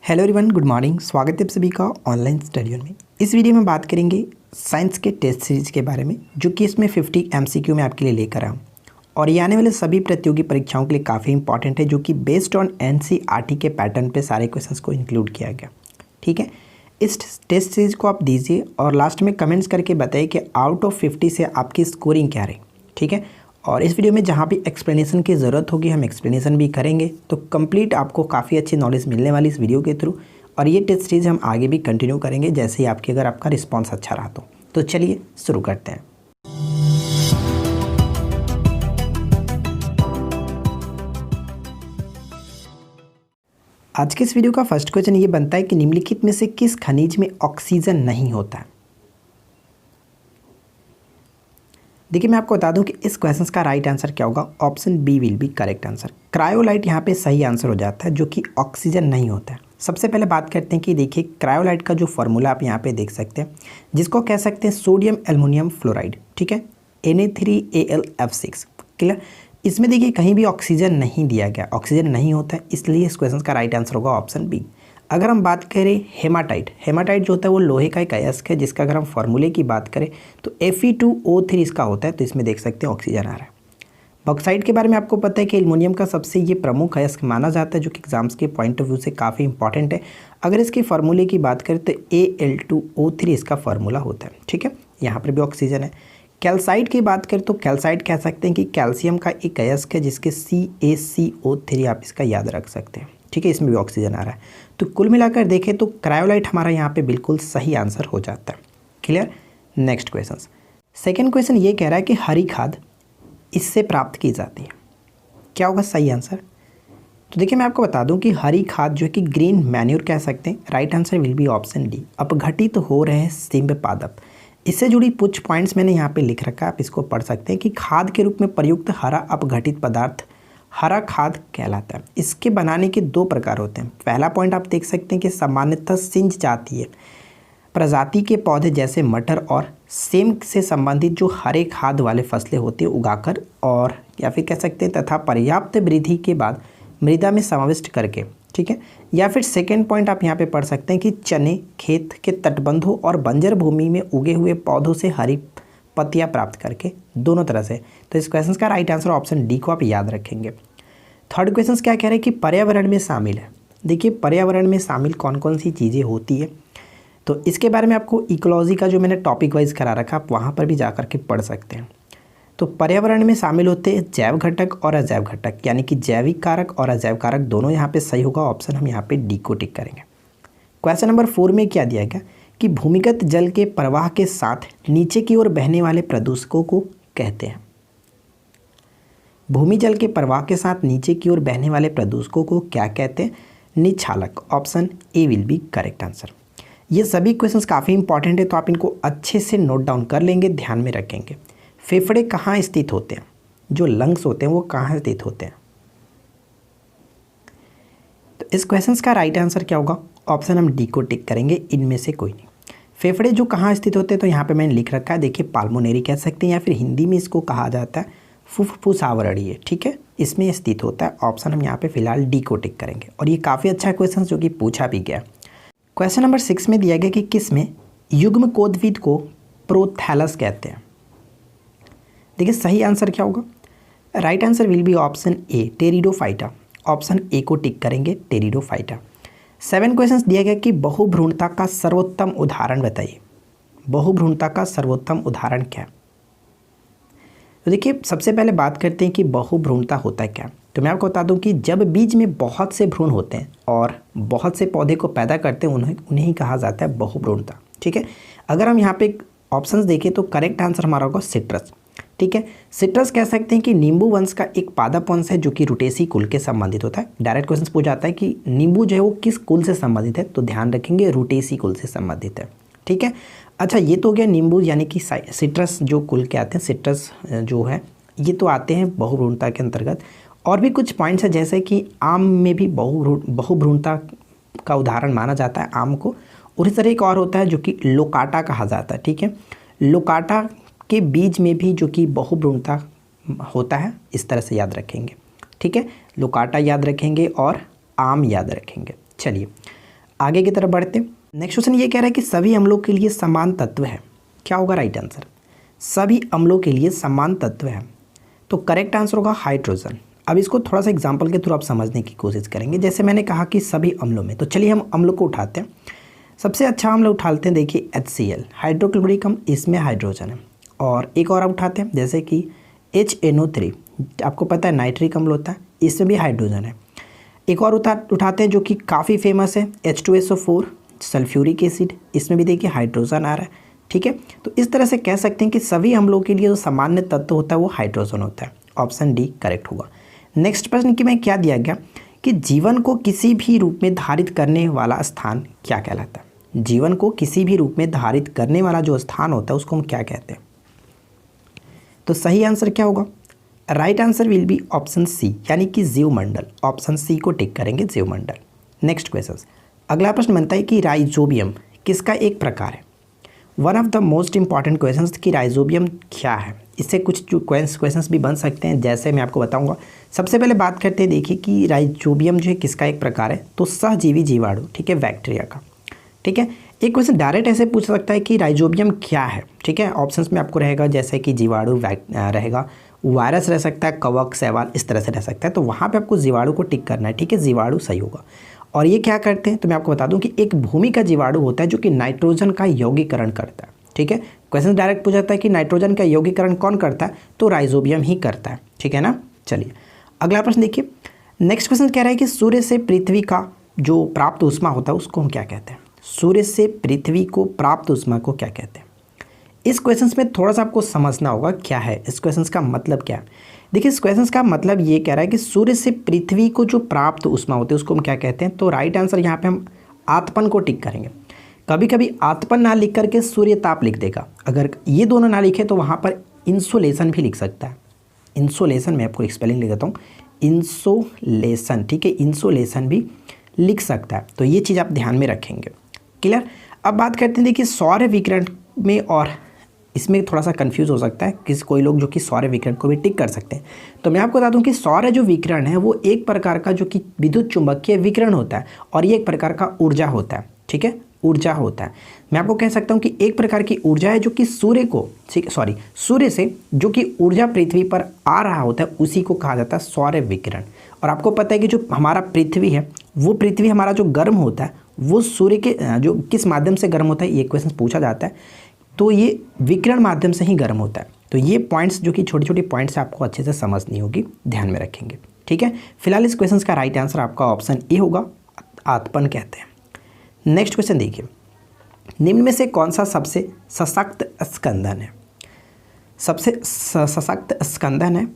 Hello everyone, good morning. स्वागत है आप सभी का ऑनलाइन स्टडी में। इस वीडियो में बात करेंगे साइंस के टेस्ट सीरीज के बारे में, जो कि इसमें 50 एमसीक्यू में आपके लिए लेकर आया हूँ और ये आने वाले सभी प्रतियोगी परीक्षाओं के लिए काफ़ी इंपॉर्टेंट है, जो कि बेस्ड ऑन एनसीईआरटी के पैटर्न पे सारे क्वेश्चंस को इंक्लूड किया गया। ठीक है, इस टेस्ट सीरीज को आप दीजिए और लास्ट में कमेंट्स करके बताइए कि आउट ऑफ 50 से आपकी स्कोरिंग क्या रही। ठीक है, और इस वीडियो में जहाँ भी एक्सप्लेनेशन की ज़रूरत होगी हम एक्सप्लेनेशन भी करेंगे, तो कंप्लीट आपको काफ़ी अच्छी नॉलेज मिलने वाली इस वीडियो के थ्रू। और ये टेस्ट सीरीज हम आगे भी कंटिन्यू करेंगे जैसे ही अगर आपका रिस्पांस अच्छा रहा तो चलिए शुरू करते हैं। आज के इस वीडियो का फर्स्ट क्वेश्चन ये बनता है कि निम्नलिखित में से किस खनिज में ऑक्सीजन नहीं होता है। देखिए, मैं आपको बता दूं कि इस क्वेश्चन का राइट आंसर क्या होगा। Option B will be correct answer. Cryolite यहाँ पे सही आंसर हो जाता है, जो कि ऑक्सीजन नहीं होता है। सबसे पहले बात करते हैं कि देखिए क्रायोलाइट का जो फॉर्मूला आप यहाँ पे देख सकते हैं, जिसको कह सकते हैं सोडियम एल्युमिनियम फ्लोराइड। ठीक है, Na3Al(F6). क्लियर। इसमें देखिए कहीं भी ऑक्सीजन नहीं दिया गया, ऑक्सीजन नहीं होता है, इसलिए इस क्वेश्चन का राइट आंसर होगा ऑप्शन बी। अगर हम बात करें हेमाटाइट जो होता है वो लोहे का एक अयस्क है, जिसका अगर हम फॉर्मूले की बात करें तो Fe2O3 इसका होता है, तो इसमें देख सकते हैं ऑक्सीजन आ रहा है। बॉक्साइट के बारे में आपको पता है कि एल्युमिनियम का सबसे ये प्रमुख अयस्क माना जाता है, जो कि एग्जाम्स के पॉइंट ऑफ व्यू से काफ़ी इंपॉर्टेंट है। अगर इसके फार्मूले की बात करें तो Al2O3 इसका फार्मूला होता है। ठीक है, यहाँ पर भी ऑक्सीजन है। कैल्साइट की बात करें तो कैल्साइट कह सकते हैं कि कैल्शियम का एक अयस्क है, जिसके CaCO3 आप इसका याद रख सकते हैं। ठीक है, इसमें भी ऑक्सीजन आ रहा है। तो कुल मिलाकर देखें तो क्रायोलाइट हमारा यहाँ पे बिल्कुल सही आंसर हो जाता है। Clear. Next question, second question ये कह रहा है कि हरी खाद इससे प्राप्त की जाती है, क्या होगा सही आंसर। तो देखिए, मैं आपको बता दूं कि हरी खाद जो है कि ग्रीन मैन्योर कह सकते हैं। Right answer will be option D. अपघटित हो रहे सिंब पादप। इससे जुड़ी कुछ पॉइंट्स मैंने यहाँ पे लिख रखा है, आप इसको पढ़ सकते हैं कि खाद के रूप में प्रयुक्त हरा अपघटित पदार्थ हरा खाद कहलाता है। इसके बनाने के दो प्रकार होते हैं। पहला पॉइंट आप देख सकते हैं कि सामान्यतः सिंज जातीय प्रजाति के पौधे जैसे मटर और सेम से संबंधित जो हरे खाद वाले फसलें होती हैं उगाकर, और या फिर कह सकते हैं तथा पर्याप्त वृद्धि के बाद मृदा में समाविष्ट करके। ठीक है, या फिर सेकेंड पॉइंट आप यहाँ पे पढ़ सकते हैं कि चने खेत के तटबंधों और बंजर भूमि में उगे हुए पौधों से हरी पत्तियाँ प्राप्त करके, दोनों तरह से। तो इस क्वेश्चन का राइट आंसर ऑप्शन डी को आप याद रखेंगे। थर्ड क्वेश्चन क्या कह रहे हैं कि पर्यावरण में शामिल है। देखिए, पर्यावरण में शामिल कौन कौन सी चीज़ें होती है, तो इसके बारे में आपको इकोलॉजी का जो मैंने टॉपिक वाइज करा रखा, आप वहाँ पर भी जा कर के पढ़ सकते हैं। तो पर्यावरण में शामिल होते हैं जैव घटक और अजैव घटक, यानी कि जैविक कारक और अजैव कारक दोनों यहाँ पे सही होगा। ऑप्शन हम यहाँ पे डी को टिक करेंगे। क्वेश्चन नंबर 4 में क्या दिया गया कि भूमिगत जल के प्रवाह के साथ नीचे की ओर बहने वाले प्रदूषकों को कहते हैं। भूमि जल के प्रवाह के साथ नीचे की ओर बहने वाले प्रदूषकों को क्या कहते हैं? निक्षालक। Option A will be correct answer. ये सभी क्वेश्चंस काफ़ी इंपॉर्टेंट है, तो आप इनको अच्छे से नोट डाउन कर लेंगे, ध्यान में रखेंगे। फेफड़े कहाँ स्थित होते हैं? जो लंग्स होते हैं वो कहाँ स्थित होते हैं? तो इस क्वेश्चन का राइट आंसर क्या होगा? ऑप्शन हम डी को टिक करेंगे, इनमें से कोई नहीं। फेफड़े जो कहाँ स्थित होते हैं, तो यहाँ पे मैंने लिख रखा है, देखिए पाल्मोनरी कह सकते हैं, या फिर हिंदी में इसको कहा जाता है फुफ्फुस आवरणीय। ठीक है, इसमें स्थित होता है। ऑप्शन हम यहाँ पे फिलहाल डी को टिक करेंगे। और ये काफ़ी अच्छा क्वेश्चन जो कि पूछा भी गया। क्वेश्चन नंबर 6 में दिया गया कि किस में युग्म कोद्वीद को प्रोथैलस कहते हैं। देखिए, सही आंसर क्या होगा? Right answer will be option A pteridophyta. Option A को टिक करेंगे, टेरिडोफाइटा। 7 क्वेश्चन दिया गया कि बहुभ्रूणता का सर्वोत्तम उदाहरण बताइए। बहुभ्रूणता का सर्वोत्तम उदाहरण क्या है? तो देखिए, सबसे पहले बात करते हैं कि बहुभ्रूणता होता है क्या। तो मैं आपको बता दूं कि जब बीज में बहुत से भ्रूण होते हैं और बहुत से पौधे को पैदा करते हैं, उन्हें ही कहा जाता है बहुभ्रूणता। ठीक है, अगर हम यहाँ पे ऑप्शंस देखें तो करेक्ट आंसर हमारा होगा सिट्रस। ठीक है, सिट्रस कह सकते हैं कि नींबू वंश का एक पादप वंश है, जो कि रुटेसी कुल के संबंधित होता है। डायरेक्ट क्वेश्चन पूछा जाता है कि नींबू जो है वो किस कुल से संबंधित है, तो ध्यान रखेंगे रुटेसी कुल से संबंधित है। ठीक है, अच्छा ये तो हो गया नींबू यानी कि सिट्रस जो कुल के आते हैं। सिट्रस जो है ये तो आते हैं बहुभ्रूणता के अंतर्गत। और भी कुछ पॉइंट्स है, जैसे कि आम में भी बहुभ्रूणता का उदाहरण माना जाता है आम को। और इस तरह एक और होता है जो कि लोकाटा कहा जाता है। ठीक है, लोकाटा के बीज में भी जो कि बहुभ्रूणता होता है, इस तरह से याद रखेंगे। ठीक है, लोकाटा याद रखेंगे और आम याद रखेंगे। चलिए आगे की तरफ बढ़ते हैं। नेक्स्ट क्वेश्चन ये कह रहा है कि सभी अम्लों के लिए समान तत्व है, क्या होगा राइट आंसर? सभी अम्लों के लिए समान तत्व है, तो करेक्ट आंसर होगा हाइड्रोजन। अब इसको थोड़ा सा एग्जांपल के थ्रू आप समझने की कोशिश करेंगे। जैसे मैंने कहा कि सभी अम्लों में, तो चलिए हम अम्लों को उठाते हैं। सबसे अच्छा अम्ल उठाते हैं, देखिए HCl हाइड्रोक्लोरिक अम्ल, इसमें हाइड्रोजन है। और एक और आप उठाते हैं जैसे कि HNO3, आपको पता है नाइट्रिक अम्ल होता है, इसमें भी हाइड्रोजन है। एक और उठाते हैं जो कि काफ़ी फेमस है, H2SO4 सल्फ्यूरिक एसिड, इसमें भी देखिए हाइड्रोजन आ रहा है। ठीक है, तो इस तरह से कह सकते हैं कि सभी अम्लों के लिए जो सामान्य तत्व होता है वो हाइड्रोजन होता है। ऑप्शन डी करेक्ट होगा। नेक्स्ट प्रश्न की में क्या दिया गया कि जीवन को किसी भी रूप में धारित करने वाला स्थान क्या कहलाता है? जीवन को किसी भी रूप में धारित करने वाला जो स्थान होता है उसको हम क्या कहते हैं? तो सही आंसर क्या होगा? Right answer will be option C, यानी कि जीवमंडल। ऑप्शन सी को टिक करेंगे, जीवमंडल। नेक्स्ट क्वेश्चन, अगला प्रश्न बनता है कि राइजोबियम किसका एक प्रकार है? One of the most important question कि राइजोबियम क्या है। इससे कुछ जो क्वेश्चंस भी बन सकते हैं, जैसे मैं आपको बताऊंगा। सबसे पहले बात करते हैं, देखिए कि राइजोबियम जो है किसका एक प्रकार है, तो सहजीवी जीवाणु, ठीक है, बैक्टीरिया का। ठीक है, एक क्वेश्चन डायरेक्ट ऐसे पूछ सकता है कि राइजोबियम क्या है। ठीक है, ऑप्शंस में आपको रहेगा जैसे कि जीवाणु रहेगा, वायरस रह सकता है, कवक, शैवाल, इस तरह से रह सकता है। तो वहाँ पे आपको जीवाणु को टिक करना है। ठीक है, जीवाणु सही होगा। और ये क्या करते हैं, तो मैं आपको बता दूं कि एक भूमि का जीवाणु होता है जो कि नाइट्रोजन का यौगीकरण करता है। ठीक है, क्वेश्चन डायरेक्ट पूछ जाता है कि नाइट्रोजन का यौगीकरण कौन करता है, तो राइजोबियम ही करता है। ठीक है ना। चलिए अगला प्रश्न देखिए। नेक्स्ट क्वेश्चन कह रहा है कि सूर्य से पृथ्वी का जो प्राप्त ऊष्मा होता है उसको हम क्या कहते हैं? सूर्य से पृथ्वी को प्राप्त ऊष्मा को क्या कहते हैं? इस क्वेश्चन में थोड़ा सा आपको समझना होगा क्या है इस क्वेश्चन का मतलब क्या है। देखिए, इस क्वेश्चन का मतलब ये कह रहा है कि सूर्य से पृथ्वी को जो प्राप्त ऊष्मा होती है उसको हम क्या कहते हैं? तो राइट आंसर यहाँ पे हम आतपन को टिक करेंगे। कभी कभी आतपन ना लिख करके सूर्य ताप लिख देगा, अगर ये दोनों ना लिखे तो वहाँ पर इंसोलेशन भी लिख सकता है। इंसोलेशन, मैं आपको स्पेलिंग लिख देता हूँ, इंसोलेशन। ठीक है, इंसोलेशन भी लिख सकता है। तो ये चीज़ आप ध्यान में रखेंगे। क्लियर। अब बात करते हैं, देखिए सौर विकिरण में, और इसमें थोड़ा सा कंफ्यूज हो सकता है कि कोई लोग जो कि सौर विकिरण को भी टिक कर सकते हैं। तो मैं आपको बता दूं कि सौर जो विकिरण है वो एक प्रकार का जो कि विद्युत चुंबकीय विकिरण होता है, और ये एक प्रकार का ऊर्जा होता है। ठीक है, ऊर्जा होता है। मैं आपको कह सकता हूं कि एक प्रकार की ऊर्जा है जो कि सूर्य से जो कि ऊर्जा पृथ्वी पर आ रहा होता है उसी को कहा जाता है सौर विकिरण। और आपको पता है कि जो हमारा पृथ्वी है, वो पृथ्वी हमारा जो गर्म होता है वो सूर्य के जो किस माध्यम से गर्म होता है, ये क्वेश्चन पूछा जाता है। तो ये विकिरण माध्यम से ही गर्म होता है। तो ये पॉइंट्स जो कि छोटी छोटी पॉइंट्स आपको अच्छे से समझनी होगी, ध्यान में रखेंगे। ठीक है, फिलहाल इस क्वेश्चन का राइट आंसर आपका ऑप्शन ए होगा, आतपन कहते हैं। नेक्स्ट क्वेश्चन देखिए, निम्न में से कौन सा सबसे सशक्त स्कंदन है? सबसे सशक्त स्कंदन है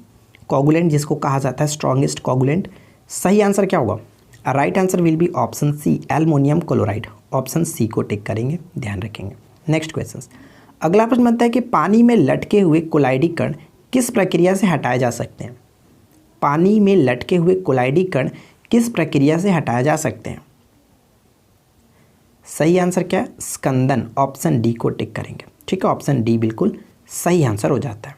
कोगुलेंट, जिसको कहा जाता है स्ट्रॉन्गेस्ट कोगुलेंट। सही आंसर क्या होगा? Right answer will be option C, aluminium chloride. Option C को टिक करेंगे, ध्यान रखेंगे। नेक्स्ट क्वेश्चन, अगला प्रश्न बनता है कि पानी में लटके हुए कोलाइडी कण किस प्रक्रिया से हटाए जा सकते हैं? पानी में लटके हुए कोलाइडी कण किस प्रक्रिया से हटाए जा सकते हैं? सही आंसर क्या है? स्कंदन। ऑप्शन डी को टिक करेंगे। ठीक है, ऑप्शन डी बिल्कुल सही आंसर हो जाता है।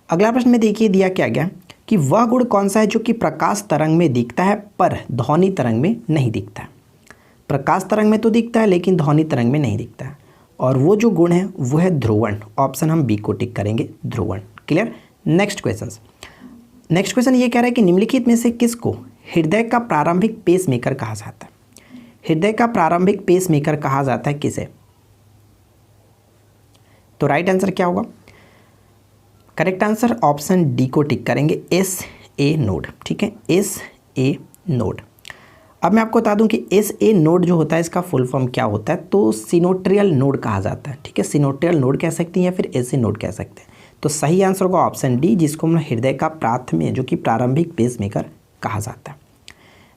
अगला प्रश्न में देखिए दिया क्या गया कि वह गुण कौन सा है जो कि प्रकाश तरंग में दिखता है पर ध्वनि तरंग में नहीं दिखता है? प्रकाश तरंग में तो दिखता है लेकिन ध्वनि तरंग में नहीं दिखता है, और वो जो गुण है वो है ध्रुवण। ऑप्शन हम बी को टिक करेंगे, ध्रुवण। क्लियर। नेक्स्ट क्वेश्चन ये कह रहा है कि निम्नलिखित में से किसको हृदय का प्रारंभिक पेसमेकर कहा जाता है? हृदय का प्रारंभिक पेसमेकर कहा जाता है किसे? तो राइट आंसर क्या होगा? करेक्ट आंसर ऑप्शन डी को टिक करेंगे, SA नोड। ठीक है, SA नोड। अब मैं आपको बता दूं कि SA नोड जो होता है इसका फुल फॉर्म क्या होता है, तो सिनोट्रियल नोड कहा जाता है। ठीक है, सिनोट्रियल नोड कह सकते हैं या फिर SA नोड कह सकते हैं। तो सही आंसर होगा ऑप्शन डी, जिसको हम हृदय का प्राथमिक जो कि प्रारंभिक पेसमेकर कहा जाता है।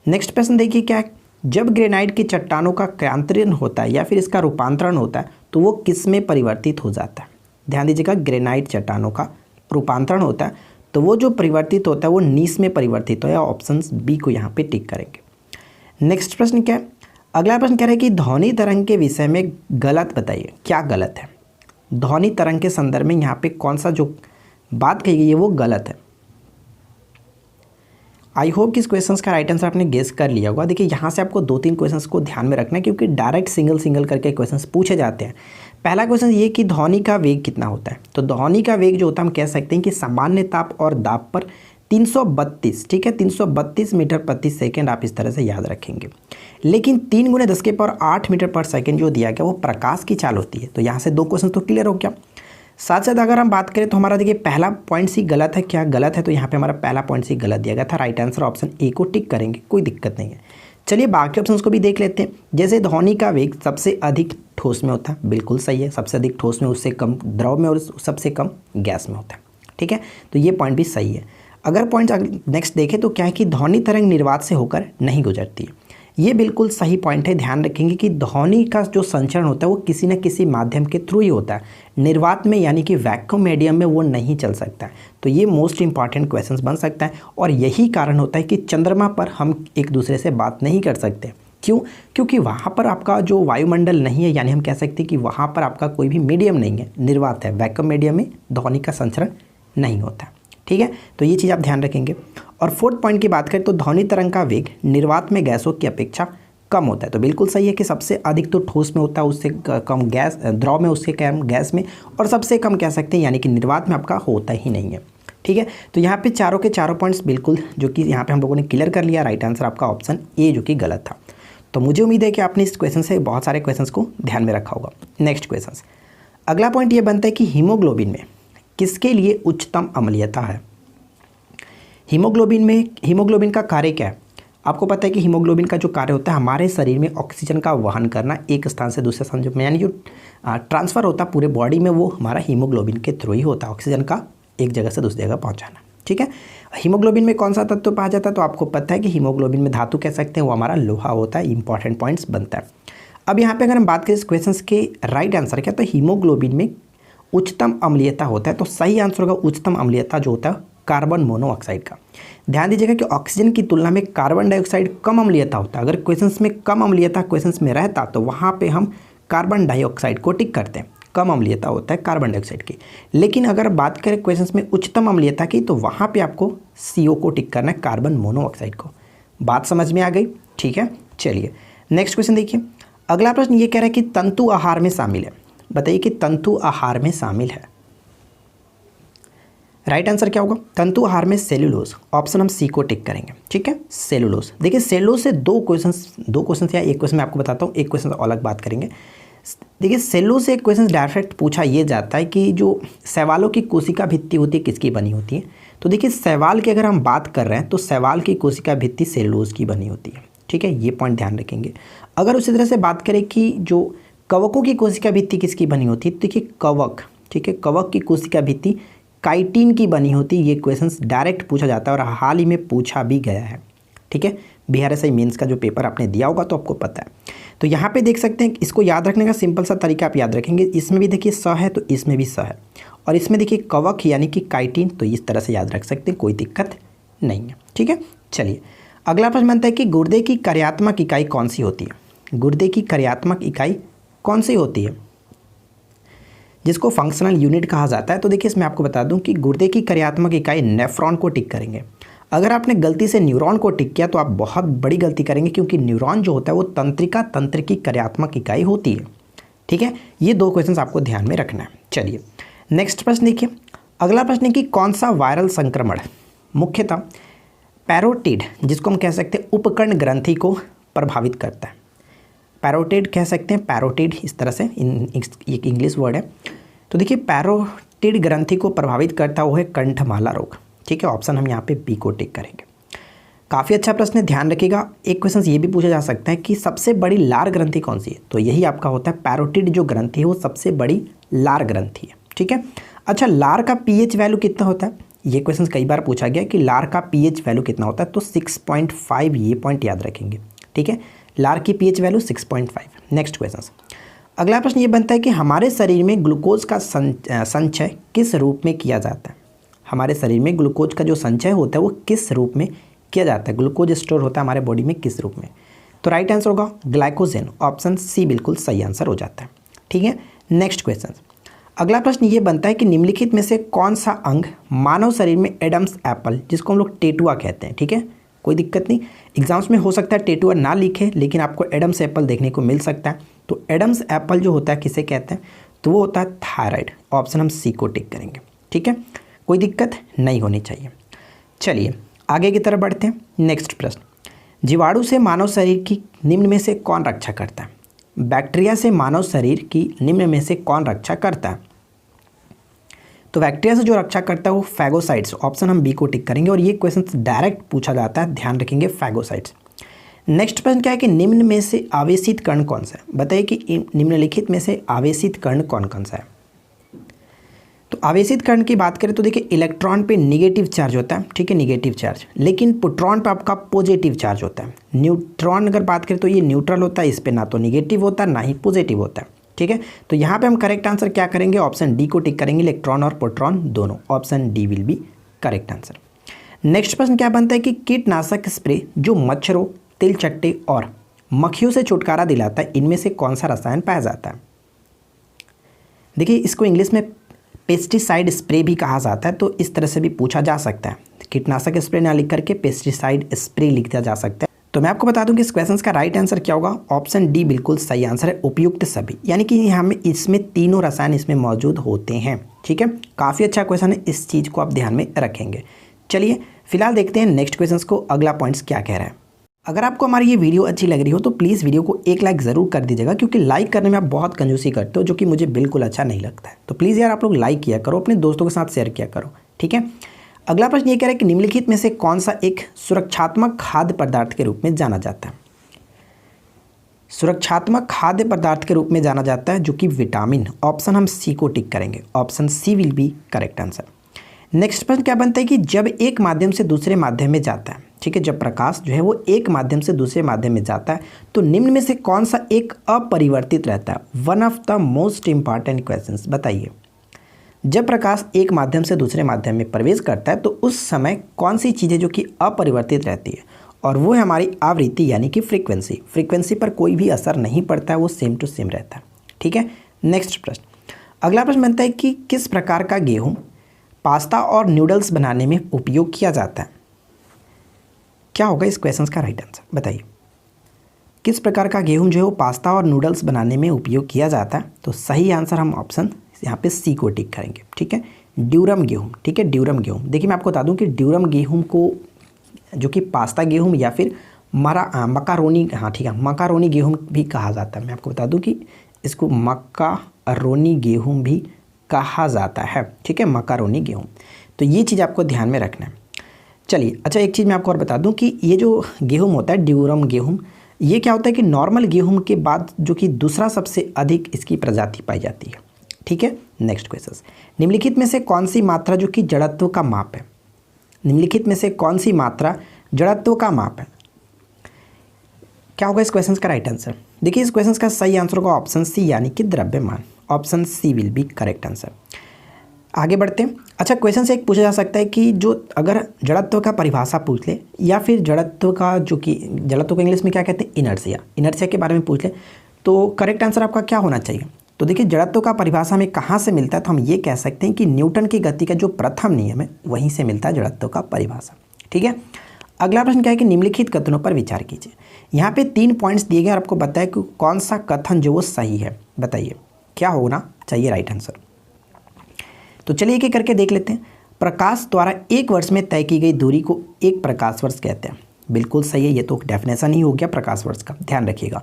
नेक्स्ट प्रश्न देखिए क्या है, जब ग्रेनाइट की चट्टानों का क्रांतरण होता है या फिर इसका रूपांतरण होता है तो वो किस में परिवर्तित हो जाता है? ध्यान दीजिएगा, ग्रेनाइट चट्टानों का रूपांतरण होता है तो वो जो परिवर्तित होता है वो नीस में परिवर्तित हो, या ऑप्शन बी को यहाँ पे टिक करेंगे। नेक्स्ट प्रश्न क्या है, अगला प्रश्न कह रहा है कि ध्वनि तरंग के विषय में गलत बताइए, क्या गलत है? ध्वनि तरंग के संदर्भ में यहाँ पे कौन सा जो बात कही गई है वो गलत है? आई होप कि इस क्वेश्चन का राइट आंसर आपने गेस कर लिया होगा। देखिए यहाँ से आपको 2-3 क्वेश्चंस को ध्यान में रखना है क्योंकि डायरेक्ट सिंगल सिंगल करके क्वेश्चंस पूछे जाते हैं। पहला क्वेश्चन ये कि ध्वनि का वेग कितना होता है। तो ध्वनि का वेग जो होता है हम कह सकते हैं कि सामान्य ताप और दाब पर 332, ठीक है, 332 मीटर प्रति सेकेंड आप इस तरह से याद रखेंगे। लेकिन 3 × 10⁸ मीटर पर सेकेंड जो दिया गया वो प्रकाश की चाल होती है। तो यहाँ से 2 क्वेश्चन तो क्लियर हो गया। साथ साथ अगर हम बात करें तो हमारा देखिए पहला पॉइंट सी गलत है। क्या गलत है? तो यहाँ पे हमारा पहला पॉइंट सी गलत दिया गया था। राइट आंसर ऑप्शन ए को टिक करेंगे, कोई दिक्कत नहीं है। चलिए बाकी ऑप्शंस को भी देख लेते हैं। जैसे ध्वनि का वेग सबसे अधिक ठोस में होता है, बिल्कुल सही है। सबसे अधिक ठोस में, उससे कम द्रव में और सबसे कम गैस में होता है, ठीक है, तो ये पॉइंट भी सही है। अगर पॉइंट नेक्स्ट देखें तो क्या है कि ध्वनि तरंग निर्वात से होकर नहीं गुजरती है। ये बिल्कुल सही पॉइंट है। ध्यान रखेंगे कि ध्वनि का जो संचरण होता है वो किसी न किसी माध्यम के थ्रू ही होता है। निर्वात में यानी कि वैक्यूम मीडियम में वो नहीं चल सकता है। तो ये मोस्ट इंपॉर्टेंट क्वेश्चन बन सकता है और यही कारण होता है कि चंद्रमा पर हम एक दूसरे से बात नहीं कर सकते। क्यों? क्योंकि वहाँ पर आपका जो वायुमंडल नहीं है, यानी हम कह सकते हैं कि वहाँ पर आपका कोई भी मीडियम नहीं है, निर्वात है। वैक्यूम मीडियम में ध्वनि का संचरण नहीं होता, ठीक है, तो ये चीज़ आप ध्यान रखेंगे। और 4th पॉइंट की बात करें तो ध्वनि तरंग का वेग निर्वात में गैसों की अपेक्षा कम होता है। तो बिल्कुल सही है कि सबसे अधिक तो ठोस में होता है, उससे कम गैस द्रव में, उससे कम गैस में, और सबसे कम कह सकते हैं यानी कि निर्वात में आपका होता ही नहीं है, ठीक है। तो यहाँ पे चारों के चारों पॉइंट्स बिल्कुल जो कि यहाँ पे हम लोगों ने क्लियर कर लिया। राइट आंसर आपका ऑप्शन ए जो कि गलत था। तो मुझे उम्मीद है कि आपने इस क्वेश्चन से बहुत सारे क्वेश्चन को ध्यान में रखा होगा। नेक्स्ट क्वेश्चन, अगला पॉइंट ये बनता है कि हीमोग्लोबिन में किसके लिए उच्चतम अम्लीयता है। हीमोग्लोबिन का कार्य क्या है? आपको पता है कि हीमोग्लोबिन का जो कार्य होता है हमारे शरीर में ऑक्सीजन का वहन करना, एक स्थान से दूसरे स्थान में, यानी जो ट्रांसफ़र होता है पूरे बॉडी में वो हमारा हीमोग्लोबिन के थ्रू ही होता है, ऑक्सीजन का एक जगह से दूसरी जगह पहुंचाना, ठीक है। हीमोग्लोबिन में कौन सा तत्व पाया जाता है? तो आपको पता है कि हीमोग्लोबिन में धातु कह सकते हैं, वो हमारा लोहा होता है। इंपॉर्टेंट पॉइंट्स बनता है। अब यहाँ पे अगर हम बात करें इस क्वेश्चन के राइट आंसर क्या, तो हीमोग्लोबिन में उच्चतम अम्लीयता होता है। तो सही आंसर होगा उच्चतम अम्लीयता जो होता है कार्बन मोनोऑक्साइड का। ध्यान दीजिएगा कि ऑक्सीजन की तुलना में कार्बन डाइऑक्साइड कम अम्लीयता होता है। अगर क्वेश्चंस में कम अम्लीयता क्वेश्चंस में रहता तो वहाँ पे हम कार्बन डाइऑक्साइड को टिक करते हैं। कम अम्लीयता होता है कार्बन डाइऑक्साइड की। लेकिन अगर बात करें क्वेश्चंस में उच्चतम अम्लीयता की तो वहाँ पे आपको CO को टिक करना है, कार्बन मोनोऑक्साइड को। बात समझ में आ गई, ठीक है। चलिए नेक्स्ट क्वेश्चन देखिए। अगला प्रश्न ये कह रहा है कि तंतु आहार में शामिल है। बताइए कि तंतु आहार में शामिल है। राइट आंसर क्या होगा? तंतु आहार में सेल्यूलोज। ऑप्शन हम सी को टिक करेंगे, ठीक है, सेल्यूलोज। देखिए सेल्यूलोज से दो क्वेश्चन या एक क्वेश्चन मैं आपको बताता हूँ, एक क्वेश्चन अलग बात करेंगे। देखिए सेल्यूलोज से एक क्वेश्चन डायरेक्ट पूछा ये जाता है कि जो शैवालों की कोशिका भित्ति होती है किसकी बनी होती है। तो देखिए शैवाल की अगर हम बात कर रहे हैं तो शैवाल की कोशिका भित्ति सेल्यूलोज की बनी होती है, ठीक है, ये पॉइंट ध्यान रखेंगे। अगर उसी तरह से बात करें कि जो कवकों की कोशिका भित्ति किसकी बनी होती है, तो देखिए कवक, ठीक है, कवक की कोशिका भित्ति काइटिन की बनी होती है। ये क्वेश्चंस डायरेक्ट पूछा जाता है और हाल ही में पूछा भी गया है, ठीक है। BRSI मेंस का जो पेपर आपने दिया होगा तो आपको पता है। तो यहाँ पे देख सकते हैं, इसको याद रखने का सिंपल सा तरीका आप याद रखेंगे। इसमें भी देखिए स है तो इसमें भी स है, और इसमें देखिए कवक यानी कि काइटिन, तो इस तरह से याद रख सकते हैं, कोई दिक्कत नहीं है, ठीक है। चलिए अगला प्रश्न बनता है कि गुर्दे की कार्यात्मक इकाई कौन सी होती है। गुर्दे की कार्यात्मक इकाई कौन सी होती है, जिसको फंक्शनल यूनिट कहा जाता है। तो देखिए इसमें आपको बता दूं कि गुर्दे की कार्यात्मक इकाई नेफ्रॉन को टिक करेंगे। अगर आपने गलती से न्यूरॉन को टिक किया तो आप बहुत बड़ी गलती करेंगे, क्योंकि न्यूरॉन जो होता है वो तंत्र की कार्यात्मक इकाई होती है, ठीक है। ये दो क्वेश्चन आपको ध्यान में रखना है। चलिए नेक्स्ट प्रश्न देखिए। अगला प्रश्न है कि कौन सा वायरल संक्रमण मुख्यतः पैरोटिड, जिसको हम कह सकते हैं उपकर्ण ग्रंथि को प्रभावित करता है। पैरोटिड कह सकते हैं, पैरोटिड इस तरह से एक इंग्लिश वर्ड है। तो देखिए पैरोटिड ग्रंथि को प्रभावित करता हुआ है कंठमाला रोग, ठीक है। ऑप्शन हम यहाँ पे बी को टिक करेंगे। काफ़ी अच्छा प्रश्न है, ध्यान रखिएगा। एक क्वेश्चन ये भी पूछा जा सकता है कि सबसे बड़ी लार ग्रंथि कौन सी है। तो यही आपका होता है पैरोटिड जो ग्रंथि है वो सबसे बड़ी लार ग्रंथि है, ठीक है। अच्छा लार का pH वैल्यू कितना होता है, ये क्वेश्चन कई बार पूछा गया कि लार का pH वैल्यू कितना होता है। तो 6.5, ये पॉइंट याद रखेंगे, ठीक है। लार की pH वैल्यू 6.5। नेक्स्ट क्वेश्चन, अगला प्रश्न ये बनता है कि हमारे शरीर में ग्लूकोज का संचय किस रूप में किया जाता है। हमारे शरीर में ग्लूकोज का जो संचय होता है वो किस रूप में किया जाता है, ग्लूकोज स्टोर होता है हमारे बॉडी में किस रूप में। तो राइट आंसर होगा ग्लाइकोजन। ऑप्शन सी बिल्कुल सही आंसर हो जाता है, ठीक है। नेक्स्ट क्वेश्चन, अगला प्रश्न ये बनता है कि निम्नलिखित में से कौन सा अंग मानव शरीर में एडम्स एप्पल, जिसको हम लोग टेटुआ कहते हैं, ठीक है, कोई दिक्कत नहीं। एग्जाम्स में हो सकता है टेटुअर ना लिखे, लेकिन आपको एडम्स एप्पल देखने को मिल सकता है। तो एडम्स एप्पल जो होता है किसे कहते हैं, तो वो होता है थायराइड। ऑप्शन हम सी को टिक करेंगे, ठीक है, कोई दिक्कत नहीं होनी चाहिए। चलिए आगे की तरफ बढ़ते हैं। नेक्स्ट प्रश्न, जीवाणु से मानव शरीर की निम्न में से कौन रक्षा करता है? बैक्टीरिया से मानव शरीर की निम्न में से कौन रक्षा करता है? तो बैक्टीरिया से जो रक्षा करता है वो फैगोसाइट्स। ऑप्शन हम बी को टिक करेंगे और ये क्वेश्चन डायरेक्ट पूछा जाता है, ध्यान रखेंगे फैगोसाइट्स। नेक्स्ट प्रश्न क्या है कि निम्न में से आवेशित कण कौन सा है? बताइए कि निम्नलिखित में से आवेशित कण कौन कौन सा है? तो आवेशित कण की बात करें तो देखिए इलेक्ट्रॉन पे निगेटिव चार्ज होता है, ठीक है, निगेटिव चार्ज, लेकिन प्रोटॉन पे आपका पॉजिटिव चार्ज होता है। न्यूट्रॉन अगर बात करें तो ये न्यूट्रल होता है, इस पे ना तो निगेटिव होता है ना ही पॉजिटिव होता है, ठीक है। तो यहाँ पे हम करेक्ट आंसर क्या करेंगे, ऑप्शन डी को टिक करेंगे, इलेक्ट्रॉन और प्रोटॉन दोनों। Option D will be correct answer. Next प्रश्न क्या बनता है कि कीटनाशक स्प्रे जो मच्छरों, तिलचट्टे और मक्खियों से छुटकारा दिलाता है, इनमें से कौन सा रसायन पाया जाता है? देखिए इसको इंग्लिश में पेस्टिसाइड स्प्रे भी कहा जाता है, तो इस तरह से भी पूछा जा सकता है। कीटनाशक स्प्रे ना लिख करके पेस्टिसाइड स्प्रे लिखा जा सकता है। तो मैं आपको बता दूं कि इस क्वेश्चन का राइट आंसर क्या होगा, ऑप्शन डी बिल्कुल सही आंसर है, उपयुक्त सभी, यानी कि यहाँ में इसमें तीनों रसायन इसमें मौजूद होते हैं, ठीक है। काफ़ी अच्छा क्वेश्चन है, इस चीज़ को आप ध्यान में रखेंगे। चलिए फिलहाल देखते हैं नेक्स्ट क्वेश्चन को, अगला पॉइंट्स क्या कह रहा है। अगर आपको हमारी ये वीडियो अच्छी लग रही हो तो प्लीज़ वीडियो को एक लाइक ज़रूर कर दीजिएगा, क्योंकि लाइक करने में आप बहुत कंजूसी करते हो, जो कि मुझे बिल्कुल अच्छा नहीं लगता है। तो प्लीज़ यार आप लोग लाइक किया करो, अपने दोस्तों के साथ शेयर किया करो, ठीक है। अगला प्रश्न ये कह रहा है कि निम्नलिखित में से कौन सा एक सुरक्षात्मक खाद्य पदार्थ के रूप में जाना जाता है? सुरक्षात्मक खाद्य पदार्थ के रूप में जाना जाता है जो कि विटामिन। ऑप्शन हम सी को टिक करेंगे, option C will be correct answer. Next प्रश्न क्या बनता है कि जब एक माध्यम से दूसरे माध्यम में जाता है, ठीक है, जब प्रकाश जो है वो एक माध्यम से दूसरे माध्यम में जाता है, तो निम्न में से कौन सा एक अपरिवर्तित रहता है? One of the most important questions, बताइए। जब प्रकाश एक माध्यम से दूसरे माध्यम में प्रवेश करता है तो उस समय कौन सी चीज़ें जो कि अपरिवर्तित रहती है? और वो है हमारी आवृत्ति यानी कि फ्रीक्वेंसी। फ्रीक्वेंसी पर कोई भी असर नहीं पड़ता है, वो सेम टू सेम रहता है, ठीक है। नेक्स्ट प्रश्न, अगला प्रश्न बनता है कि किस प्रकार का गेहूँ पास्ता और नूडल्स बनाने में उपयोग किया जाता है? क्या होगा इस क्वेश्चन का राइट आंसर, बताइए। किस प्रकार का गेहूं जो है वो पास्ता और नूडल्स बनाने में उपयोग किया जाता है? तो सही आंसर हम ऑप्शन यहाँ पे सी को टिक करेंगे, ठीक है, ड्यूरम गेहूं, ठीक है, ड्यूरम गेहूं। देखिए मैं आपको बता दूं कि ड्यूरम गेहूं को जो कि पास्ता गेहूं या फिर मकारोनी, हाँ ठीक है, मकारोनी गेहूं भी कहा जाता है। मैं आपको बता दूँ कि इसको मकारोनी गेहूँ भी कहा जाता है, ठीक है, मकारोनी गेहूँ। तो ये चीज़ आपको ध्यान में रखना है। चलिए अच्छा, एक चीज़ मैं आपको और बता दूं कि ये जो गेहूं होता है ड्यूरम गेहूं, ये क्या होता है कि नॉर्मल गेहूं के बाद जो कि दूसरा सबसे अधिक इसकी प्रजाति पाई जाती है, ठीक है। नेक्स्ट क्वेश्चन, निम्नलिखित में से कौन सी मात्रा जो कि जड़त्व का माप है? निम्नलिखित में से कौन सी मात्रा जड़त्व का माप है? क्या होगा इस क्वेश्चन का राइट आंसर? देखिए इस क्वेश्चन का सही आंसर होगा ऑप्शन सी यानी कि द्रव्यमान। Option C will be correct answer. आगे बढ़ते हैं। अच्छा, क्वेश्चन से एक पूछा जा सकता है कि जो अगर जड़त्व का परिभाषा पूछ ले, या फिर जड़त्व का जो कि जड़त्व को इंग्लिश में क्या कहते हैं, इनर्शिया, इनर्शिया के बारे में पूछ ले, तो करेक्ट आंसर आपका क्या होना चाहिए? तो देखिए जड़त्व का परिभाषा में कहाँ से मिलता है, तो हम ये कह सकते हैं कि न्यूटन की गति का जो प्रथम नियम है वहीं से मिलता है जड़त्व का परिभाषा, ठीक है। अगला प्रश्न क्या है कि निम्नलिखित कथनों पर विचार कीजिए। यहाँ पे 3 पॉइंट्स दिए गए और आपको बताया कि कौन सा कथन जो वो सही है, बताइए क्या होना चाहिए राइट आंसर। तो चलिए एक एक करके देख लेते हैं। प्रकाश द्वारा 1 वर्ष में तय की गई दूरी को 1 प्रकाश वर्ष कहते हैं। बिल्कुल सही है, ये तो डेफिनेशन ही हो गया प्रकाश वर्ष का, ध्यान रखिएगा।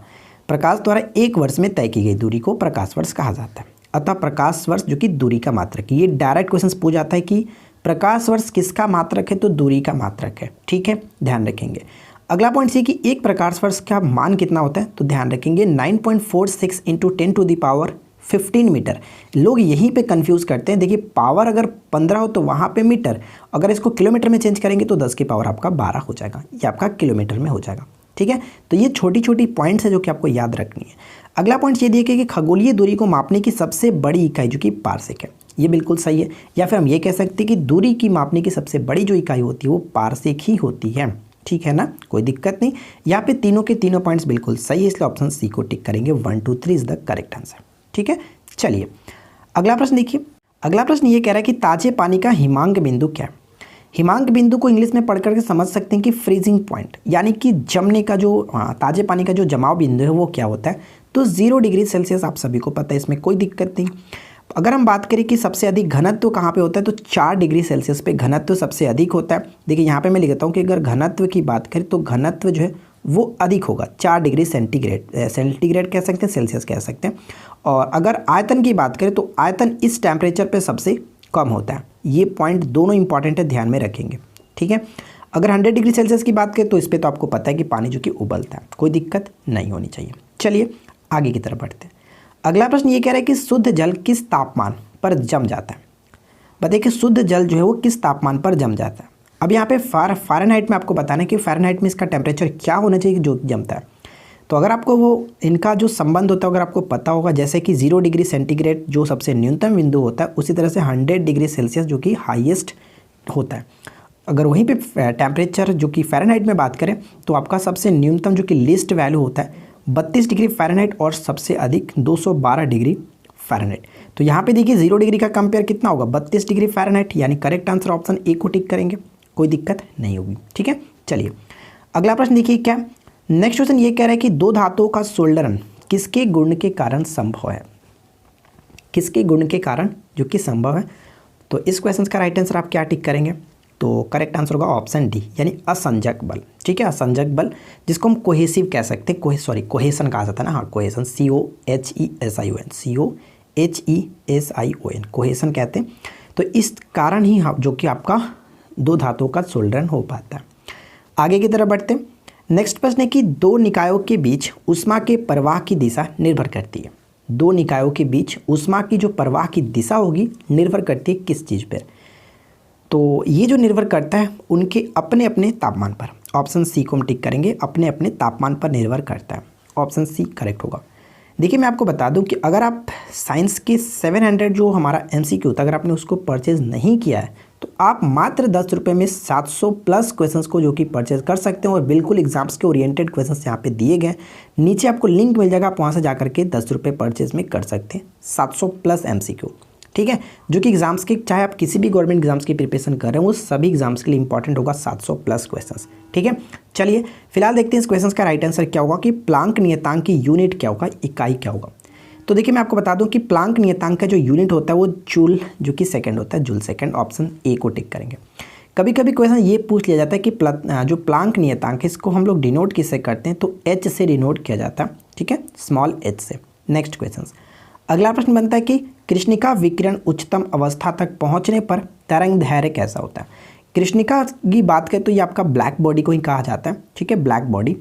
प्रकाश द्वारा 1 वर्ष में तय की गई दूरी को प्रकाश वर्ष कहा जाता है। अतः प्रकाश वर्ष जो कि दूरी का मात्रक है, ये डायरेक्ट क्वेश्चन पूछ जाता है कि प्रकाश वर्ष किसका मात्रक है, तो दूरी का मात्रक है, ठीक है, ध्यान रखेंगे। अगला पॉइंट ये कि 1 प्रकाश वर्ष का मान कितना होता है, तो ध्यान रखेंगे 9.46 × 10⁻15 मीटर। लोग यहीं पे कंफ्यूज करते हैं। देखिए पावर अगर 15 हो तो वहाँ पे मीटर, अगर इसको किलोमीटर में चेंज करेंगे तो 10 की पावर आपका 12 हो जाएगा, ये आपका किलोमीटर में हो जाएगा, ठीक है। तो ये छोटी छोटी पॉइंट्स है जो कि आपको याद रखनी है। अगला पॉइंट ये देखिए कि खगोलीय दूरी को मापने की सबसे बड़ी इकाई जो कि पारसेक है, ये बिल्कुल सही है। या फिर हम ये कह सकते हैं कि दूरी की मापने की सबसे बड़ी जो इकाई होती है वो पारसेक ही होती है, ठीक है ना, कोई दिक्कत नहीं। यहाँ पे तीनों के तीनों पॉइंट्स बिल्कुल सही है, इसलिए ऑप्शन सी को टिक करेंगे। 1 2 3 इज द करेक्ट आंसर, ठीक है। चलिए अगला प्रश्न देखिए। अगला प्रश्न ये कह रहा है कि ताजे पानी का हिमांक बिंदु क्या है। हिमांक बिंदु को इंग्लिश में पढ़ करके समझ सकते हैं कि फ्रीजिंग पॉइंट, यानी कि जमने का जो ताज़े पानी का जो जमाव बिंदु है वो क्या होता है, तो 0 डिग्री सेल्सियस आप सभी को पता है, इसमें कोई दिक्कत नहीं। अगर हम बात करें कि सबसे अधिक घनत्व कहाँ पे होता है, तो 4 डिग्री सेल्सियस पे घनत्व सबसे अधिक होता है। देखिए यहाँ पे मैं लिखता हूँ कि अगर घनत्व की बात करें तो घनत्व जो है वो अधिक होगा 4 डिग्री सेंटीग्रेड कह सकते हैं, सेल्सियस कह सकते हैं। और अगर आयतन की बात करें तो आयतन इस टेम्परेचर पे सबसे कम होता है। ये पॉइंट दोनों इंपॉर्टेंट है, ध्यान में रखेंगे, ठीक है। अगर 100 डिग्री सेल्सियस की बात करें तो इस पर तो आपको पता है कि पानी जो कि उबलता है, कोई दिक्कत नहीं होनी चाहिए। चलिए आगे की तरफ बढ़ते हैं। अगला प्रश्न ये कह रहा है कि शुद्ध जल किस तापमान पर जम जाता है। बताइए कि शुद्ध जल जो है वो किस तापमान पर जम जाता है। अब यहाँ पे फ़ारेनहाइट में आपको बताना है कि फ़ारेनहाइट में इसका टेम्परेचर क्या होना चाहिए जो जमता है। तो अगर आपको वो इनका जो संबंध होता है अगर आपको पता होगा, जैसे कि 0 डिग्री सेंटीग्रेड जो सबसे न्यूनतम बिंदु होता है, उसी तरह से 100 डिग्री सेल्सियस जो कि हाईएस्ट होता है। अगर वहीं पे टेम्परेचर जो कि फ़ारेनहाइट में बात करें तो आपका सबसे न्यूनतम जो कि लीस्ट वैल्यू होता है 32 डिग्री फ़ारेनहाइट और सबसे अधिक 212 डिग्री फ़ारेनहाइट। तो यहाँ पे देखिए 0 डिग्री का कंपेयर कितना होगा, 32 डिग्री फ़ारेनहाइट, यानी करेक्ट आंसर ऑप्शन ए को टिक करेंगे, कोई दिक्कत नहीं होगी, ठीक है। चलिए अगला प्रश्न देखिए क्या, नेक्स्ट क्वेश्चन ये कह रहा है कि दो धातुओं का सोल्डरन किसके गुण के कारण संभव है, किसके गुण के कारण जो कि संभव है। तो इस क्वेश्चन का राइट आंसर आप क्या टिक करेंगे, तो करेक्ट आंसर होगा ऑप्शन डी, यानी असंजक बल, ठीक है। असंजक बल जिसको हम कोहेसिव कह सकते हैं, कोहेसन कहा जाता है ना, हाँ कोहेसन, COHESION, कोहेसन कहते हैं। तो इस कारण ही जो कि आपका दो धातुओं का सोल्डरन हो पाता है। आगे की तरफ बढ़ते हैं। नेक्स्ट प्रश्न है कि दो निकायों के बीच ऊष्मा के प्रवाह की दिशा निर्भर करती है। दो निकायों के बीच ऊष्मा की जो प्रवाह की दिशा होगी निर्भर करती है किस चीज़ पर, तो ये जो निर्भर करता है उनके अपने अपने तापमान पर। ऑप्शन सी को हम टिक करेंगे, अपने अपने तापमान पर निर्भर करता है, ऑप्शन सी करेक्ट होगा। देखिए मैं आपको बता दूं कि अगर आप साइंस के 700 जो हमारा MCQ था अगर आपने उसको परचेज़ नहीं किया है तो आप मात्र 10 रुपये में 700 प्लस क्वेश्चंस को जो कि परचेज़ कर सकते हैं और बिल्कुल एग्जाम्स के ओरिएंटेड क्वेश्चंस यहाँ पे दिए गए। नीचे आपको लिंक मिल जाएगा, आप वहाँ से जा करके 10 रुपये परचेज़ में कर सकते हैं 700 प्लस MCQ, ठीक है, जो कि एग्जाम्स के चाहे आप किसी भी गवर्नमेंट एग्जाम्स की प्रिपरेशन कर रहे हैं वो सभी एग्जाम्स के लिए इंपॉर्टेंट होगा 700 प्लस क्वेश्चंस, ठीक है। चलिए फिलहाल देखते हैं इस क्वेश्चन का राइट आंसर क्या होगा कि प्लांक नियतांक की यूनिट क्या होगा, इकाई क्या होगा। तो देखिए मैं आपको बता दूं कि प्लांक नियतांक का जो यूनिट होता है वो जूल जो कि सेकंड होता है, जूल सेकंड, ऑप्शन ए को टिक करेंगे। कभी कभी क्वेश्चन ये पूछ लिया जाता है कि जो प्लांक नियतांक है इसको हम लोग डिनोट किससे करते हैं, तो एच से डिनोट किया जाता है, ठीक है, स्मॉल एच से। नेक्स्ट क्वेश्चन, अगला प्रश्न बनता है कि कृष्णिका विकिरण उच्चतम अवस्था तक पहुंचने पर तरंग दैर्घ्य कैसा होता है। कृष्णिका की बात करें तो ये आपका ब्लैक बॉडी को ही कहा जाता है, ठीक है, ब्लैक बॉडी।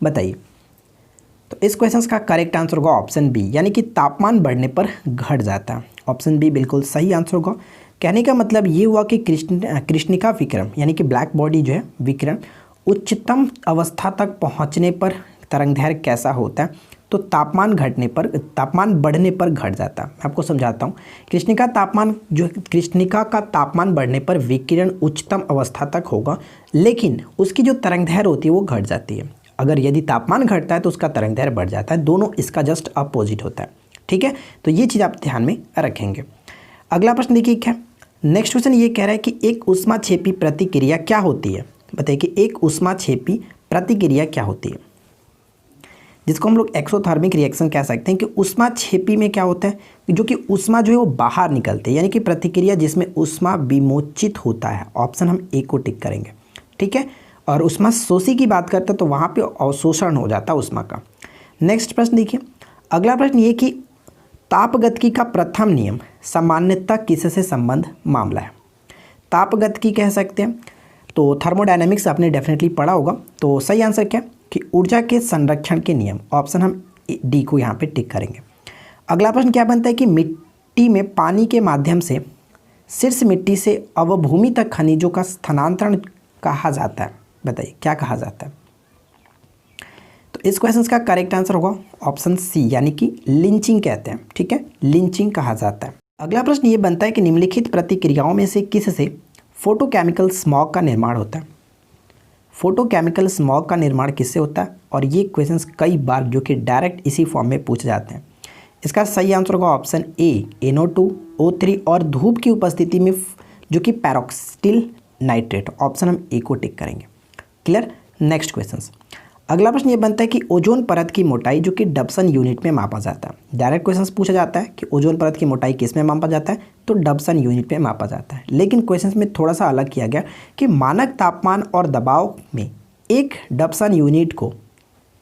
बताइए, तो इस क्वेश्चन का करेक्ट आंसर होगा ऑप्शन बी, यानी कि तापमान बढ़ने पर घट जाता है। ऑप्शन बी बिल्कुल सही आंसर होगा। कहने का मतलब ये हुआ कि कृष्णिका विकिरण यानी कि ब्लैक बॉडी जो है विकिरण उच्चतम अवस्था तक पहुंचने पर तरंग दैर्घ्य कैसा होता है, तो तापमान बढ़ने पर घट जाता है। मैं आपको समझाता हूँ। कृष्णिका का तापमान बढ़ने पर विकिरण उच्चतम अवस्था तक होगा, लेकिन उसकी जो तरंग दैर्घ्य होती है वो घट जाती है। अगर यदि तापमान घटता है तो उसका तरंग दैर्घ्य बढ़ जाता है, दोनों इसका जस्ट अपोजिट होता है, ठीक है। तो ये चीज़ आप ध्यान में रखेंगे। अगला प्रश्न देखिए क्या, नेक्स्ट क्वेश्चन ये कह रहा है कि एक ऊष्माक्षेपी प्रतिक्रिया क्या होती है। बताइए कि एक ऊष्माक्षेपी प्रतिक्रिया क्या होती है, जिसको हम लोग एक्सोथर्मिक रिएक्शन कह सकते हैं। कि ऊष्माक्षेपी में क्या होता है, जो कि ऊष्मा जो है वो बाहर निकलते हैं, यानी कि प्रतिक्रिया जिसमें ऊष्मा विमोचित होता है। ऑप्शन हम ए को टिक करेंगे, ठीक है। और ऊष्मा शोषी की बात करते हैं तो वहाँ पे अवशोषण हो जाता है ऊष्मा का। नेक्स्ट प्रश्न देखिए, अगला प्रश्न ये कि तापगतिकी का प्रथम नियम सामान्यतः किससे संबंध मामला है। तापगतिकी कह सकते हैं, तो थर्मोडायनेमिक्स आपने डेफिनेटली पढ़ा होगा। तो सही आंसर क्या कि ऊर्जा के संरक्षण के नियम, ऑप्शन हम डी को यहाँ पे टिक करेंगे। अगला प्रश्न क्या बनता है कि मिट्टी में पानी के माध्यम से शीर्ष मिट्टी से अवभूमि तक खनिजों का स्थानांतरण कहा जाता है। बताइए क्या कहा जाता है। तो इस क्वेश्चन का करेक्ट आंसर होगा ऑप्शन सी, यानी कि लिंचिंग कहते हैं, ठीक है, लिंचिंग कहा जाता है। अगला प्रश्न ये बनता है कि निम्नलिखित प्रतिक्रियाओं में से किससे फोटोकेमिकल स्मॉग का निर्माण होता है। फोटोकेमिकल स्मॉग का निर्माण किससे होता है, और ये क्वेश्चंस कई बार जो कि डायरेक्ट इसी फॉर्म में पूछे जाते हैं। इसका सही आंसर होगा ऑप्शन ए, NO2, O3 और धूप की उपस्थिति में जो कि पैरोक्सिल नाइट्रेट, ऑप्शन हम ए को टिक करेंगे। क्लियर। नेक्स्ट क्वेश्चन, अगला प्रश्न ये बनता है कि ओजोन परत की मोटाई जो कि डबसन यूनिट में मापा जाता है। डायरेक्ट क्वेश्चन पूछा जाता है कि ओजोन परत की मोटाई किस में मापा जाता है, तो डबसन यूनिट में मापा जाता है। लेकिन क्वेश्चन में थोड़ा सा अलग किया गया कि मानक तापमान और दबाव में एक डबसन यूनिट को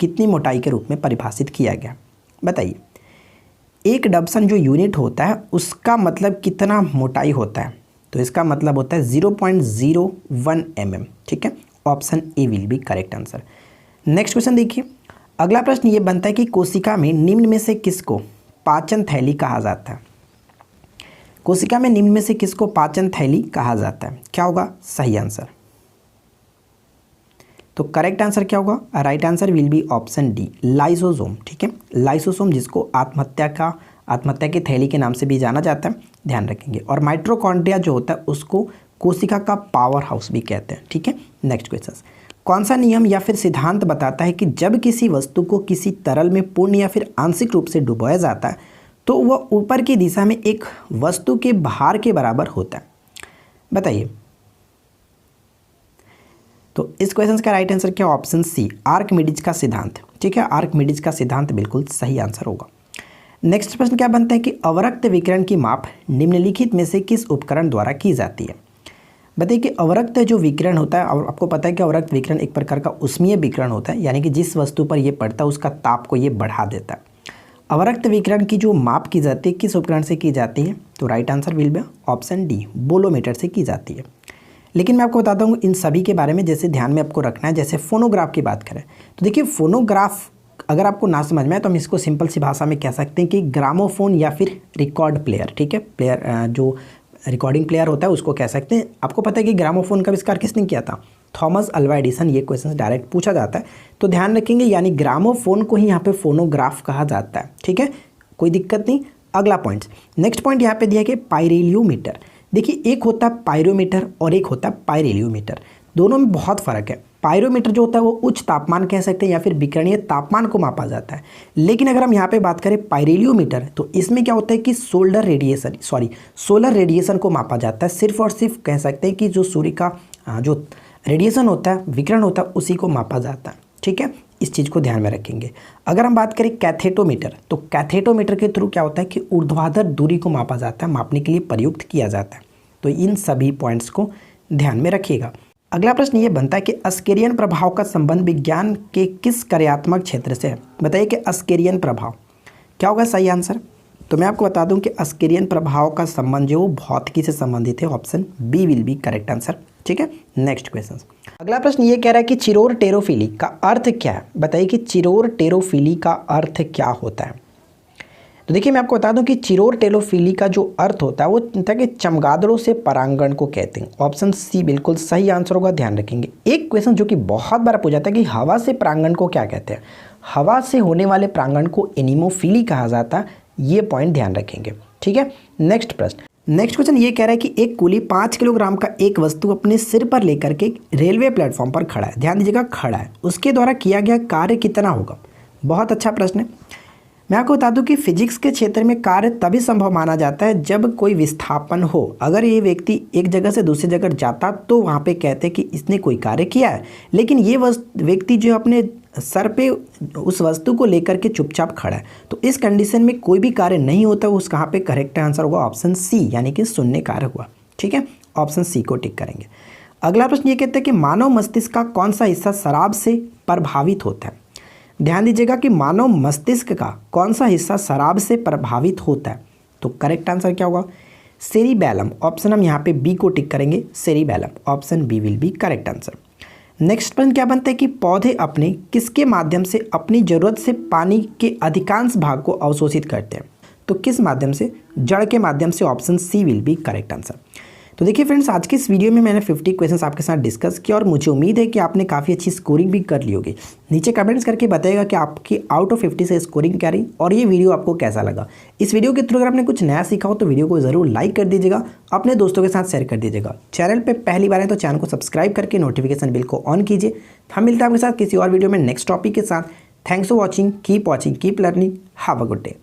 कितनी मोटाई के रूप में परिभाषित किया गया। बताइए, एक डबसन जो यूनिट होता है उसका मतलब कितना मोटाई होता है, तो इसका मतलब होता है 0.01 mm। ठीक है, option A will be correct answer. Next question देखिए, अगला प्रश्न ये बनता है कि कोशिका में निम्न में से किसको पाचन थैली कहा जाता है। कोशिका में निम्न में से किसको पाचन थैली कहा जाता है, क्या होगा सही आंसर। तो करेक्ट आंसर क्या होगा, right answer will be option D, lysosome. ठीक है, लाइसोसोम जिसको आत्महत्या की थैली के नाम से भी जाना जाता है, ध्यान रखेंगे। और माइटोकॉन्ड्रिया जो होता है उसको कोशिका का पावर हाउस भी कहते हैं। ठीक है, नेक्स्ट क्वेश्चन, कौन सा नियम या फिर सिद्धांत बताता है कि जब किसी वस्तु को किसी तरल में पूर्ण या फिर आंशिक रूप से डुबोया जाता है तो वह ऊपर की दिशा में एक वस्तु के भार के बराबर होता है। बताइए, तो इस क्वेश्चन का राइट आंसर क्या, ऑप्शन सी, आर्किमिडीज का सिद्धांत। ठीक है, आर्किमिडीज का सिद्धांत बिल्कुल सही आंसर होगा। नेक्स्ट प्रश्न क्या बनता है कि अवरक्त विकिरण की माप निम्नलिखित में से किस उपकरण द्वारा की जाती है। बताइए कि अवरक्त जो विकिरण होता है, और आपको पता है कि अवरक्त विकिरण एक प्रकार का उष्मीय विकिरण होता है, यानी कि जिस वस्तु पर यह पड़ता है उसका ताप को ये बढ़ा देता है। अवरक्त विकिरण की जो माप की जाती है किस उपकरण से की जाती है, तो right answer will be option D, bolometer से की जाती है। लेकिन मैं आपको बताता हूँ इन सभी के बारे में, जैसे ध्यान में आपको रखना है। जैसे फोनोग्राफ की बात करें तो देखिए, फोनोग्राफ अगर आपको ना समझ में आए तो हम इसको सिंपल सी भाषा में कह सकते हैं कि ग्रामोफोन या फिर रिकॉर्ड प्लेयर। ठीक है, प्लेयर जो रिकॉर्डिंग प्लेयर होता है उसको कह सकते हैं। आपको पता है कि ग्रामोफोन का आविष्कार किसने किया था, थॉमस अल्वा एडिसन। ये क्वेश्चन डायरेक्ट पूछा जाता है, तो ध्यान रखेंगे, यानी ग्रामोफोन को ही यहाँ पे फोनोग्राफ कहा जाता है। ठीक है, कोई दिक्कत नहीं। अगला पॉइंट, नेक्स्ट पॉइंट यहाँ पे दिया कि पाइरेलियोमीटर। देखिए, एक होता है पायरोमीटर और एक होता है पाइरेलियोमीटर, दोनों में बहुत फ़र्क है। पायरोमीटर जो होता है वो उच्च तापमान कह सकते हैं या फिर विकिरणीय तापमान को मापा जाता है। लेकिन अगर हम यहाँ पे बात करें पाइरेलियोमीटर, तो इसमें क्या होता है कि सोलर रेडिएशन को मापा जाता है। सिर्फ और सिर्फ कह सकते हैं कि जो सूर्य का जो रेडिएशन होता है, विकिरण होता है, उसी को मापा जाता है। ठीक है, इस चीज़ को ध्यान में रखेंगे। अगर हम बात करें कैथेटोमीटर, तो कैथेटोमीटर के थ्रू क्या होता है कि ऊर्ध्वाधर दूरी को मापा जाता है, मापने के लिए प्रयुक्त किया जाता है। तो इन सभी पॉइंट्स को ध्यान में रखिएगा। अगला प्रश्न ये बनता है कि अस्केरियन प्रभाव का संबंध विज्ञान के किस कार्यात्मक क्षेत्र से है। बताइए कि अस्केरियन प्रभाव क्या होगा सही आंसर। तो मैं आपको बता दूं कि अस्केरियन प्रभाव का संबंध जो भौतिकी से संबंधित है, option B will be correct answer. ठीक है, नेक्स्ट क्वेश्चन, अगला प्रश्न ये कह रहा है कि चिरोरटेरोफिली का अर्थ क्या है। बताइए कि चिरोरटेरोफिली का अर्थ क्या होता है। तो देखिए, मैं आपको बता दूं कि चिरोरटेरोफिली का जो अर्थ होता है वो होता है कि चमगादड़ों से परागण को कहते हैं। ऑप्शन सी बिल्कुल सही आंसर होगा, ध्यान रखेंगे। एक क्वेश्चन जो कि बहुत बार पूछा जाता है कि हवा से परागण को क्या कहते हैं। हवा से होने वाले परागण को एनीमोफिली कहा जाता है, ये पॉइंट ध्यान रखेंगे। ठीक है, नेक्स्ट प्रश्न, नेक्स्ट क्वेश्चन ये कह रहा है कि एक कुली 5 किलोग्राम का एक वस्तु अपने सिर पर लेकर के रेलवे प्लेटफॉर्म पर खड़ा है। ध्यान दीजिएगा, खड़ा है, उसके द्वारा किया गया कार्य कितना होगा। बहुत अच्छा प्रश्न है। मैं आपको बता दूं कि फिजिक्स के क्षेत्र में कार्य तभी संभव माना जाता है जब कोई विस्थापन हो। अगर ये व्यक्ति एक जगह से दूसरी जगह जाता तो वहाँ पे कहते हैं कि इसने कोई कार्य किया है। लेकिन ये व्यक्ति जो अपने सर पे उस वस्तु को लेकर के चुपचाप खड़ा है, तो इस कंडीशन में कोई भी कार्य नहीं होता। उस कहाँ पे करेक्ट आंसर होगा ऑप्शन सी, यानी कि शून्य कार्य हुआ। ठीक है, ऑप्शन सी को टिक करेंगे। अगला प्रश्न ये कहते हैं कि मानव मस्तिष्क का कौन सा हिस्सा शराब से प्रभावित होता है। ध्यान दीजिएगा कि मानव मस्तिष्क का कौन सा हिस्सा शराब से प्रभावित होता है। तो करेक्ट आंसर क्या होगा, सेरिबैलम। ऑप्शन हम यहाँ पे बी को टिक करेंगे, cerebellum, option B will be correct answer. Next प्रश्न क्या बनता है कि पौधे अपने किसके माध्यम से अपनी ज़रूरत से पानी के अधिकांश भाग को अवशोषित करते हैं। तो किस माध्यम से, जड़ के माध्यम से, option C will be correct answer. तो देखिए फ्रेंड्स, आज के इस वीडियो में मैंने 50 क्वेश्चंस आपके साथ डिस्कस किया और मुझे उम्मीद है कि आपने काफ़ी अच्छी स्कोरिंग भी कर ली होगी। नीचे कमेंट्स करके बताइएगा कि आपकी आउट ऑफ 50 से स्कोरिंग क्या रही और ये वीडियो आपको कैसा लगा। इस वीडियो के थ्रू अगर आपने कुछ नया सीखा हो तो वीडियो को ज़रूर लाइक कर दीजिएगा, अपने दोस्तों के साथ शेयर कर दीजिएगा। चैनल पर पहली बार है तो चैनल को सब्सक्राइब करके नोटिफिकेशन बिल को ऑन कीजिए। हम मिलते हैं आपके साथ किसी और वीडियो में नेक्स्ट टॉपिक के साथ। Thanks for watching, keep learning, have a good day.